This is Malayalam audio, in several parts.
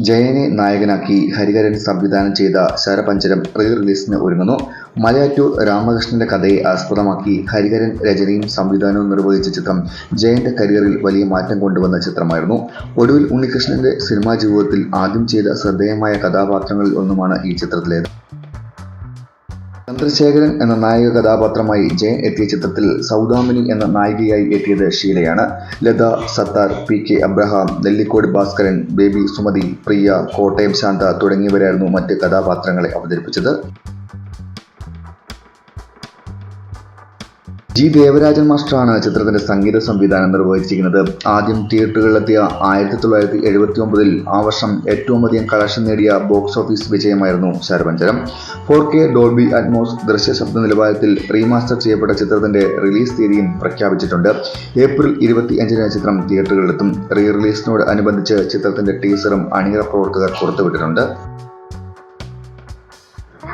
ജയനെ നായകനാക്കി ഹരിഹരൻ സംവിധാനം ചെയ്ത ശരപഞ്ചരം റിലീസിന് ഒരുങ്ങുന്നു. മലയാറ്റൂർ രാമകൃഷ്ണന്റെ കഥയെ ആസ്പദമാക്കി ഹരിഹരൻ രചനയും സംവിധാനവും നിർവഹിച്ച ചിത്രം ജയന്റെ കരിയറിൽ വലിയ മാറ്റം കൊണ്ടുവന്ന ചിത്രമായിരുന്നു. ഒടുവിൽ ഉണ്ണികൃഷ്ണന്റെ സിനിമാ ജീവിതത്തിൽ ആദ്യം ചെയ്ത ശ്രദ്ധേയമായ കഥാപാത്രങ്ങളിൽ ഒന്നുമാണ് ഈ ചിത്രത്തിലേത്. ചന്ദ്രശേഖരൻ എന്ന നായിക കഥാപാത്രമായി ജയൻ എത്തിയ ചിത്രത്തിൽ സൗദാമിനി എന്ന നായികയായി എത്തിയത് ഷീലയാണ്. Latha, Sathar, PK Abraham, Nellikode Bhaskaran, baby Sumathi, Priya, Kottayam Shantha തുടങ്ങിയവരായിരുന്നു മറ്റ് കഥാപാത്രങ്ങളെ അവതരിപ്പിച്ചത്. G. ദേവരാജൻ മാസ്റ്ററാണ് ചിത്രത്തിന്റെ സംഗീത സംവിധാനം നിർവഹിച്ചിരിക്കുന്നത്. ആദ്യം തിയേറ്ററുകളിലെത്തിയ 1979 ആ വർഷം ഏറ്റവും അധികം കളക്ഷൻ നേടിയ ബോക്സ് ഓഫീസ് വിജയമായിരുന്നു ശരപഞ്ചരം. 4K ഡോൾബി അറ്റ്മോസ് ദൃശ്യശബ്ദ നിലവാരത്തിൽ റീമാസ്റ്റർ ചെയ്യപ്പെട്ട ചിത്രത്തിന്റെ റിലീസ് തീയതിയും പ്രഖ്യാപിച്ചിട്ടുണ്ട്. ഏപ്രിൽ 25-ന് ചിത്രം തിയേറ്ററുകളിലെത്തും. റിലീസിനോട് അനുബന്ധിച്ച് ചിത്രത്തിന്റെ ടീസറും അണിയറ പ്രവർത്തകർ പുറത്തുവിട്ടിട്ടുണ്ട്.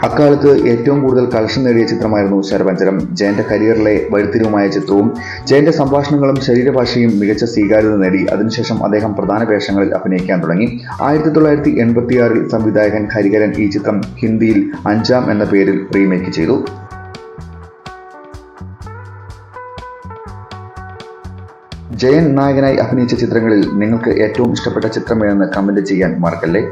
അക്കാലത്ത് ഏറ്റവും കൂടുതൽ കളക്ഷൻ നേടിയ ചിത്രമായിരുന്നു ശരപഞ്ചരം. ജയന്റെ കരിയറിലെ വഴിത്തിരിവുമായ ചിത്രവും. ജയന്റെ സംഭാഷണങ്ങളും ശരീരഭാഷയും മികച്ച സ്വീകാര്യത നേടി. അതിനുശേഷം അദ്ദേഹം പ്രധാന വേഷങ്ങളിൽ അഭിനയിക്കാൻ തുടങ്ങി. 1986 സംവിധായകൻ ഹരിഹരൻ ഈ ചിത്രം ഹിന്ദിയിൽ അഞ്ചാം എന്ന പേരിൽ റീമേക്ക് ചെയ്തു. ജയൻ നായകനായി അഭിനയിച്ച ചിത്രങ്ങളിൽ നിങ്ങൾക്ക് ഏറ്റവും ഇഷ്ടപ്പെട്ട ചിത്രം ഏതെന്ന് കമന്റ് ചെയ്യാൻ മറക്കല്ലേ.